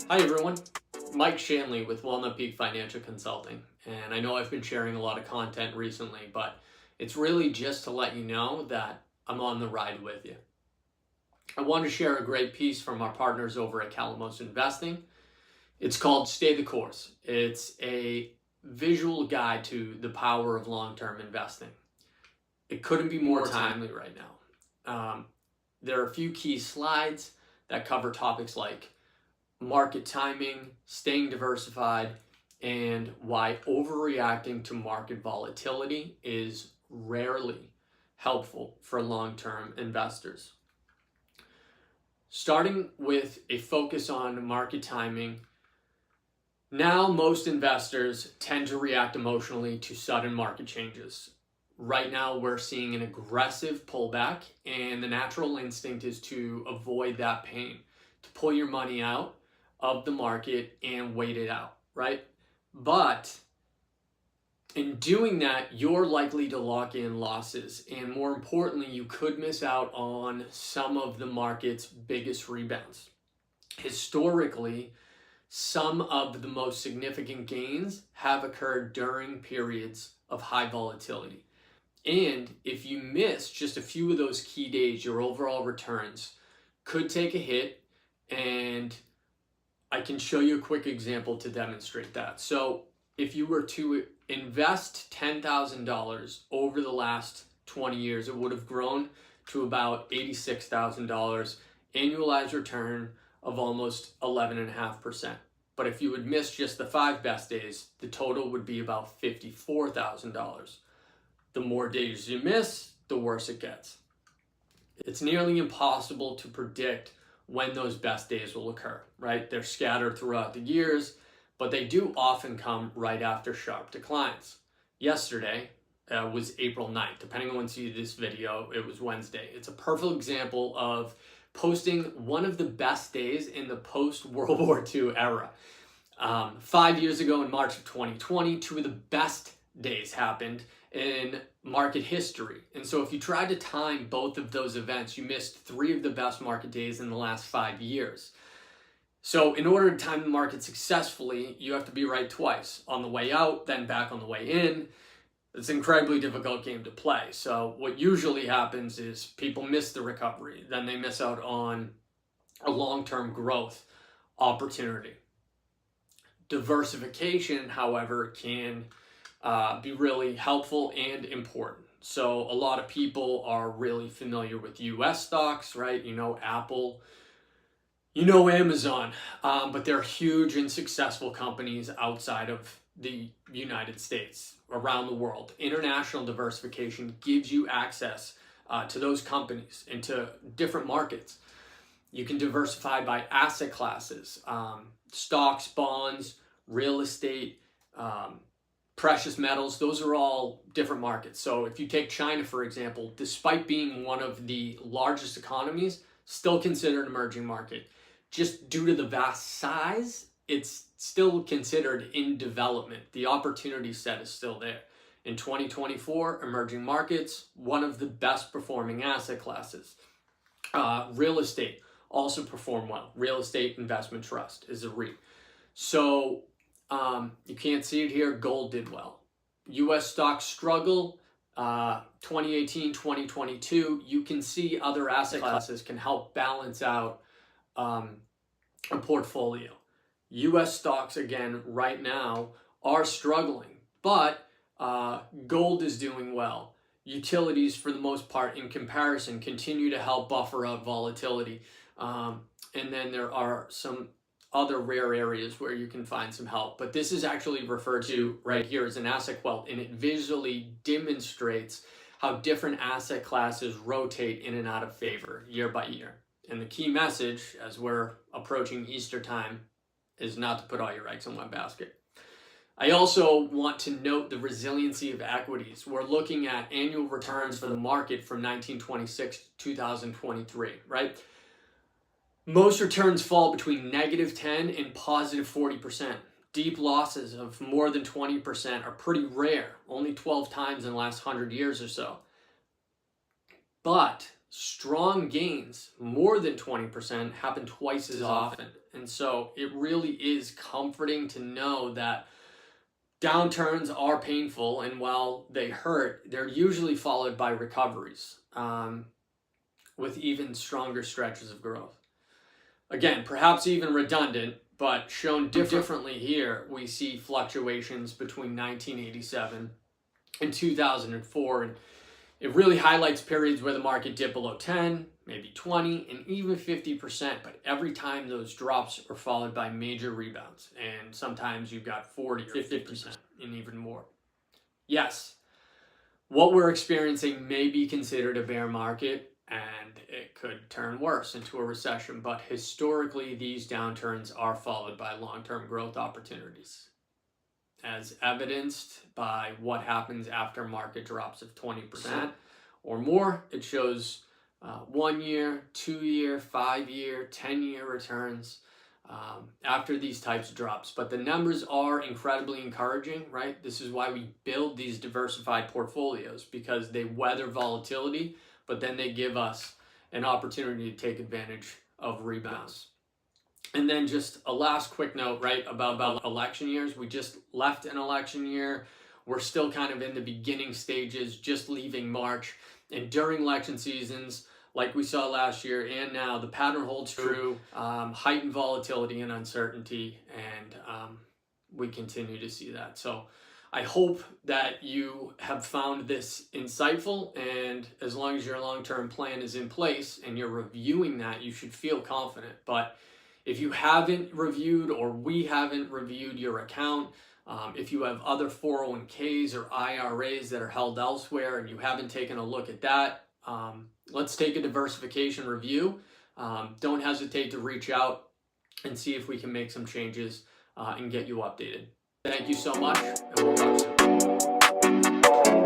Hi everyone, Mike Shanley with Walnut Peak Financial Consulting, and I know I've been sharing a lot of content recently, but it's really just to let you know that I'm on the ride with you. I want to share a great piece from our partners over at Calamos Investing. It's called Stay the Course. It's a visual guide to the power of long-term investing. It couldn't be more timely right now. There are a few key slides that cover topics like market timing, staying diversified, and why overreacting to market volatility is rarely helpful for long-term investors. Starting with a focus on market timing, now most investors tend to react emotionally to sudden market changes. Right now we're seeing an aggressive pullback, and the natural instinct is to avoid that pain, to pull your money out of the market and wait it out, right? But in doing that, you're likely to lock in losses, and more importantly, you could miss out on some of the market's biggest rebounds. Historically, some of the most significant gains have occurred during periods of high volatility. And if you miss just a few of those key days, your overall returns could take a hit, and I can show you a quick example to demonstrate that. So if you were to invest $10,000 over the last 20 years, it would have grown to about $86,000, annualized return of almost 11.5%. But if you would miss just the 5 best days, the total would be about $54,000. The more days you miss, the worse it gets. It's nearly impossible to predict when those best days will occur, right? They're scattered throughout the years, but they do often come right after sharp declines. Yesterday was April 9th. Depending on when you see this video, it was Wednesday. It's a perfect example of posting one of the best days in the post-World War II era. 5 years ago in March of 2020, 2 of the best days happened in market history. And so if you tried to time both of those events, you missed 3 of the best market days in the last 5 years. So in order to time the market successfully, you have to be right twice, on the way out, then back on the way in. It's an incredibly difficult game to play. So what usually happens is people miss the recovery, then they miss out on a long-term growth opportunity. Diversification, however, can be really helpful and important. So a lot of people are really familiar with US stocks, right? You know Apple, you know Amazon, but they're huge and successful companies outside of the United States, around the world. International diversification gives you access to those companies into different markets. You can diversify by asset classes, stocks, bonds, real estate, precious metals. Those are all different markets. So if you take China, for example, despite being one of the largest economies, still considered an emerging market. Just due to the vast size, it's still considered in development. The opportunity set is still there. In 2024, emerging markets, one of the best performing asset classes. Real estate also performed well. Real estate investment trust is a REIT. So you can't see it here. Gold did well. US stocks struggle. 2018, 2022. You can see other asset classes can help balance out a portfolio. US stocks, again, right now are struggling, but gold is doing well. Utilities, for the most part, in comparison, continue to help buffer out volatility. And then there are some other rare areas where you can find some help. But this is actually referred to right here as an asset quilt, and it visually demonstrates how different asset classes rotate in and out of favor year by year. And the key message, as we're approaching Easter time, is not to put all your eggs in one basket. I also want to note the resiliency of equities. We're looking at annual returns for the market from 1926 to 2023, right? Most returns fall between -10 and +40%. Deep losses of more than 20% are pretty rare, only 12 times in the last 100 years or so. But strong gains, more than 20%, happen twice as often. And so it really is comforting to know that downturns are painful, and while they hurt, they're usually followed by recoveries with even stronger stretches of growth. Again, perhaps even redundant, but shown differently here, we see fluctuations between 1987 and 2004, and it really highlights periods where the market dipped below 10, maybe 20, and even 50%, but every time those drops are followed by major rebounds, and sometimes you've got 40 or 50% and even more. Yes, what we're experiencing may be considered a bear market, and it could turn worse into a recession, but historically these downturns are followed by long-term growth opportunities, as evidenced by what happens after market drops of 20% or more. It shows 1 year, 2 year, 5 year, 10-year returns after these types of drops. But the numbers are incredibly encouraging, right? This is why we build these diversified portfolios, because they weather volatility, but then they give us an opportunity to take advantage of rebounds. And then just a last quick note, right, about election years. We just left an election year. We're still kind of in the beginning stages, just leaving March. And during election seasons, like we saw last year and now, the pattern holds true. Heightened volatility and uncertainty, and we continue to see that. So I hope that you have found this insightful, and as long as your long-term plan is in place and you're reviewing that, you should feel confident. But if you haven't reviewed, or we haven't reviewed your account, if you have other 401ks or IRAs that are held elsewhere and you haven't taken a look at that, let's take a diversification review. Don't hesitate to reach out and see if we can make some changes and get you updated. Thank you so much, and we'll talk soon.